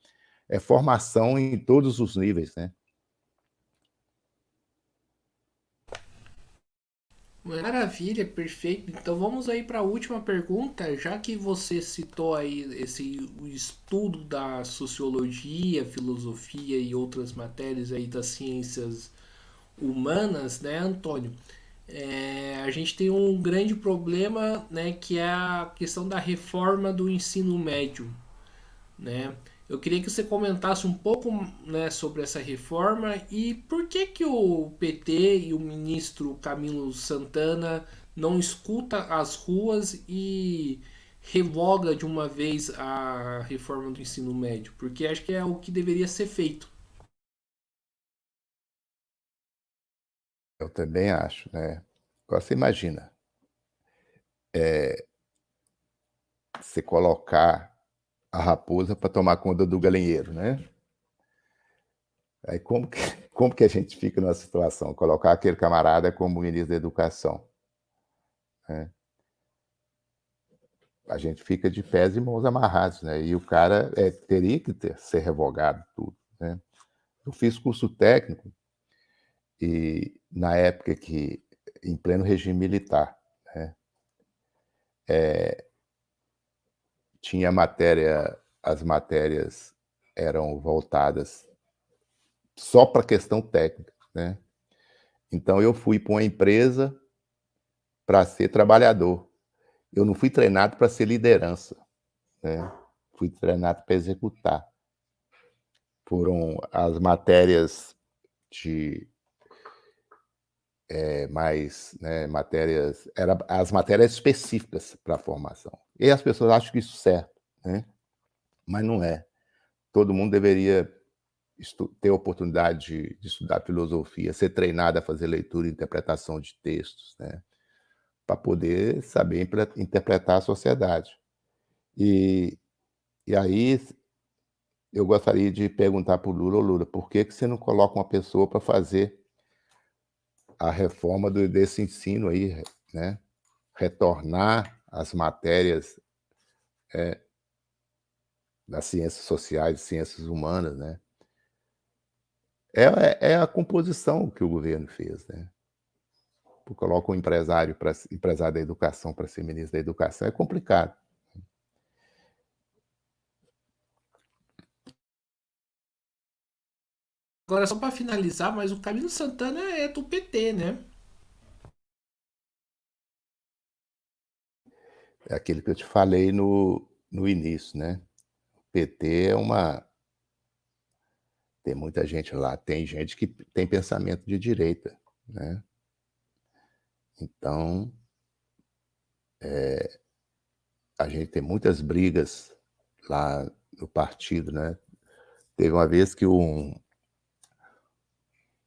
É formação em todos os níveis, né? Maravilha, perfeito. Então vamos aí para a última pergunta, já que você citou aí o estudo da sociologia, filosofia e outras matérias aí das ciências humanas, né, Antônio? A gente tem um grande problema, né, que é a questão da reforma do ensino médio, né? Eu queria que você comentasse um pouco, né, sobre essa reforma e por que que o PT e o ministro Camilo Santana não escuta as ruas e revoga de uma vez a reforma do ensino médio, porque acho que é o que deveria ser feito. Eu também acho, né? Agora você imagina, você colocar a raposa para tomar conta do galinheiro, né? Aí como que a gente fica numa situação? Colocar aquele camarada como ministro da Educação, né? A gente fica de pés e mãos amarrados, né? E o cara teria que ser revogado tudo, né? Eu fiz curso técnico e na época que, em pleno regime militar, né? Tinha matéria, as matérias eram voltadas só para questão técnica, né? Então eu fui para uma empresa para ser trabalhador. Eu não fui treinado para ser liderança, né? Fui treinado para executar. Foram as matérias de mais, né, matérias, era as matérias específicas para a formação. E as pessoas acham que isso é certo, né? Mas não é. Todo mundo deveria ter a oportunidade de estudar filosofia, ser treinado a fazer leitura e interpretação de textos, né? Para poder saber interpretar a sociedade. E, e aí eu gostaria de perguntar para o Lula, Lula, por que, que você não coloca uma pessoa para fazer a reforma desse ensino aí, né? Retornar as matérias das ciências sociais, ciências humanas, né? É a composição que o governo fez, né? Coloca um empresário da educação para ser ministro da educação, é complicado. Agora, só para finalizar, mas o Camilo Santana é do PT, né? É aquilo que eu te falei no início, né? O PT é uma. Tem muita gente lá, tem gente que tem pensamento de direita, né? Então, a gente tem muitas brigas lá no partido, né? Teve uma vez que um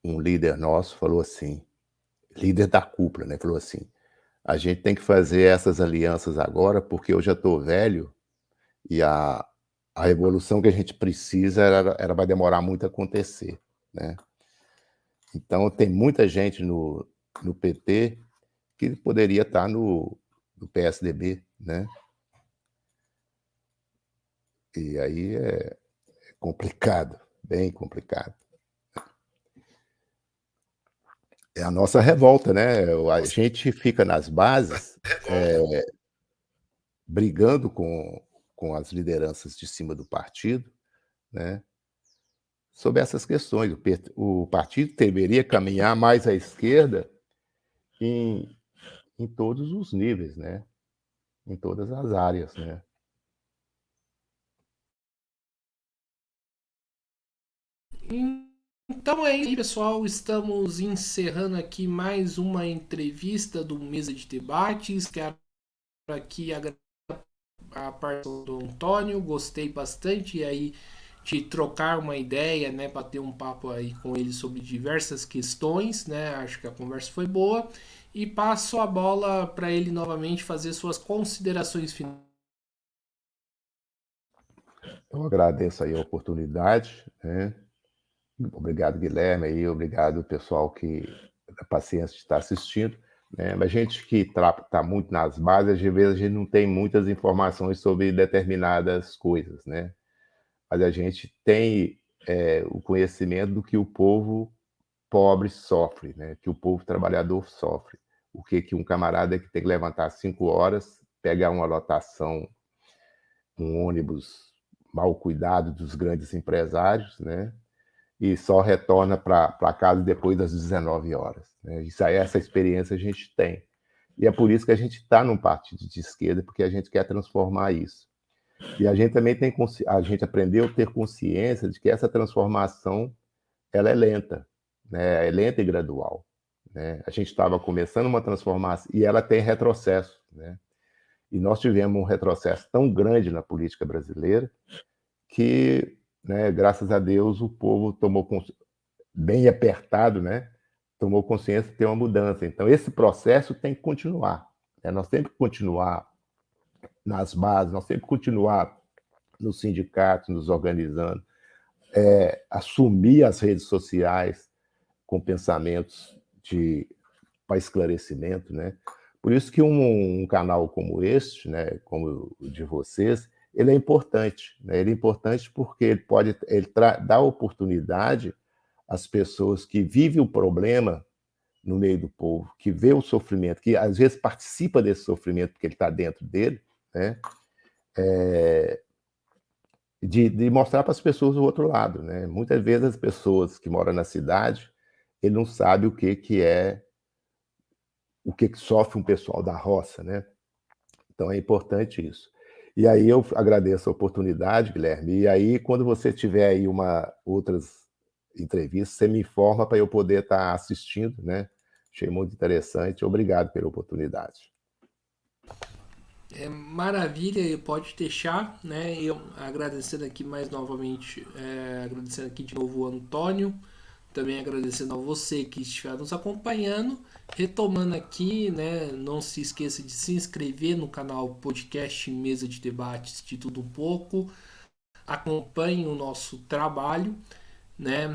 líder nosso falou assim, líder da cúpula, né? Falou assim: a gente tem que fazer essas alianças agora, porque eu já estou velho e a revolução que a gente precisa ela vai demorar muito a acontecer, né? Então tem muita gente no PT que poderia estar no PSDB, né? E aí é complicado, bem complicado. É a nossa revolta, né? A gente fica nas bases brigando com as lideranças de cima do partido, né? Sobre essas questões. O partido deveria caminhar mais à esquerda em, em todos os níveis, né? Em todas as áreas, né? Então é isso, pessoal. Estamos encerrando aqui mais uma entrevista do Mesa de Debates. Quero aqui a parte do Antônio. Gostei bastante e aí de trocar uma ideia, né, bater um papo aí com ele sobre diversas questões, né? Acho que a conversa foi boa e passo a bola para ele novamente fazer suas considerações finais. Eu agradeço aí a oportunidade, né? Obrigado, Guilherme, aí, obrigado, pessoal que a paciência de estar assistindo. Né? Mas a gente que está muito nas bases, às vezes a gente não tem muitas informações sobre determinadas coisas, né? Mas a gente tem o conhecimento do que o povo pobre sofre, né? Que o povo trabalhador sofre. O que, que um camarada que tem que levantar 5 horas, pegar uma lotação, um ônibus mal cuidado dos grandes empresários, né? e só retorna para casa depois das 19 horas. Né? Isso aí, essa experiência a gente tem. E é por isso que a gente está num partido de esquerda, porque a gente quer transformar isso. E a gente também a gente aprendeu a ter consciência de que essa transformação ela é lenta, né? É lenta e gradual. Né? A gente estava começando uma transformação e ela tem retrocesso. Né? E nós tivemos um retrocesso tão grande na política brasileira que, né, graças a Deus, o povo tomou bem apertado, né? Tomou consciência de ter uma mudança. Então, esse processo tem que continuar. Né? Nós temos que continuar nas bases, nós temos que continuar nos sindicatos, nos organizando, assumir as redes sociais com pensamentos para esclarecimento, né? Por isso que um canal como este, né, como o de vocês, ele é importante, né? Ele é importante porque ele dá oportunidade às pessoas que vivem o problema no meio do povo, que vê o sofrimento, que às vezes participa desse sofrimento porque ele está dentro dele, né? De mostrar para as pessoas o outro lado, né? Muitas vezes as pessoas que moram na cidade, ele não sabe o que sofre um pessoal da roça, né? Então é importante isso. E aí eu agradeço a oportunidade, Guilherme. E aí quando você tiver aí outras entrevistas, você me informa para eu poder estar assistindo, né? Achei muito interessante. Obrigado pela oportunidade. Maravilha, pode deixar, né? Eu agradecendo aqui mais novamente, agradecendo aqui de novo o Antônio, também agradecendo a você que estiver nos acompanhando, retomando aqui, né? Não se esqueça de se inscrever no canal Podcast Mesa de Debates de Tudo Um Pouco, acompanhe o nosso trabalho, né?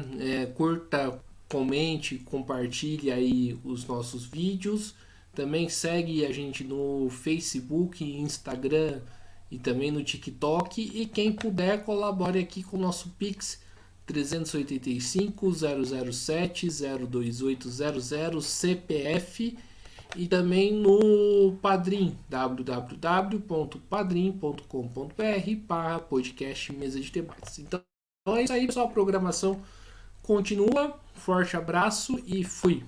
Curta, comente, compartilhe aí os nossos vídeos. Também segue a gente no Facebook, Instagram e também no TikTok. E quem puder, colabore aqui com o nosso Pix 385 007 02800 CPF e também no Padrim, www.padrim.com.br/podcast Mesa de Debates. Então é isso aí, pessoal. A programação continua. Forte abraço e fui!